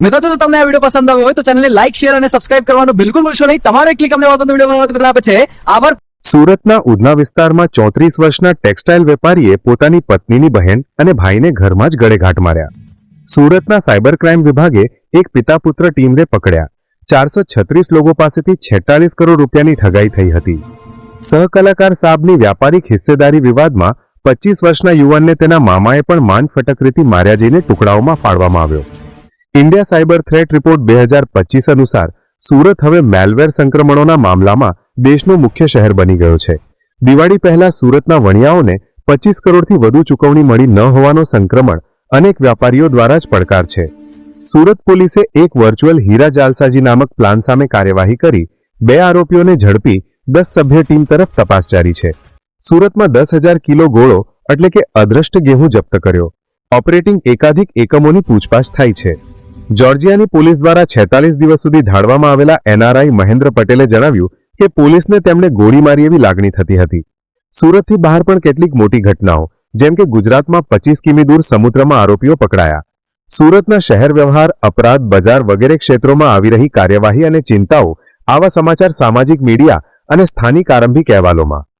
મિત્રો તો તમને આ વિડીયો પસંદ આવ્યો હોય તો ચેનલને લાઈક શેર અને સબસ્ક્રાઇબ કરવાનું બિલકુલ ભૂલશો નહીં. તમારો એક ક્લિક અમને વાતનો વિડીયો બનાવવા માટે આપે છે. આભાર. સુરતના ઉધના વિસ્તારમાં 34 વર્ષના ટેક્સટાઇલ વેપારીએ પોતાની પત્નીની બહેન અને ભાઈને ઘરમાં જ ગળેઘાટ માર્યા. સુરતના સાયબર ક્રાઇમ વિભાગે એક પિતા પુત્ર ટીમને પકડ્યા. 436 લોકો પાસેથી 46 કરોડ રૂપિયાની ઠગાઈ થઈ હતી. સહકલાકાર સાબની વ્યાપારિક હિસ્સેદારી વિવાદમાં 25 વર્ષના યુવાનને તેના મામાએ પણ માંડ ફટકરીથી માર્યા જઈને ટુકડાઓમાં ફાડવામાં આવ્યો. ઇન્ડિયા સાયબર થ્રેટ રિપોર્ટ 2025 અનુસાર સુરત હવે મેલવેર સંક્રમણોના મામલામાં દેશનું મુખ્ય શહેર બની ગયો છે. દિવાળી પહેલા સુરતના વણિયાઓને 25 કરોડથી વધુ ચૂકવણી મળી ન હોવાનો સંક્રમણ અનેક વ્યાપારીઓ દ્વારા જ પડકાર છે. સુરત પોલીસે એક વર્ચ્યુઅલ હીરા જાલસાજી નામક પ્લાન સામે કાર્યવાહી કરી 2 આરોપીઓને ઝડપી 10 સભ્ય ટીમ તરફ તપાસ જારી છે. સુરતમાં 10,000 કિલો ગોળો એટલે કે અદ્રષ્ટ ઘેંહું જપ્ત કર્યો. ઓપરેટિંગ એકાધિક એકમોની પૂછપાછ થાય છે. જોર્જિયાની પોલીસ દ્વારા 46 દિવસ સુધી ધાડવામાં આવેલા એનઆરઆઈ મહેન્દ્ર પટેલે જણાવ્યું કે પોલીસને તેમણે ગોળી મારી એવી લાગણી થતી હતી. સુરતથી બહાર પણ કેટલીક મોટી ઘટનાઓ જેમ કે ગુજરાતમાં 25 કિમી દૂર સમુદ્રમાં આરોપીઓ પકડાયા. સુરતના શહેર વ્યવહાર, અપરાધ, બજાર વગેરે ક્ષેત્રોમાં આવી રહી કાર્યવાહી અને ચિંતાઓ આવા સમાચાર સામાજિક મીડિયા અને સ્થાનિક આરંભિક અહેવાલોમાં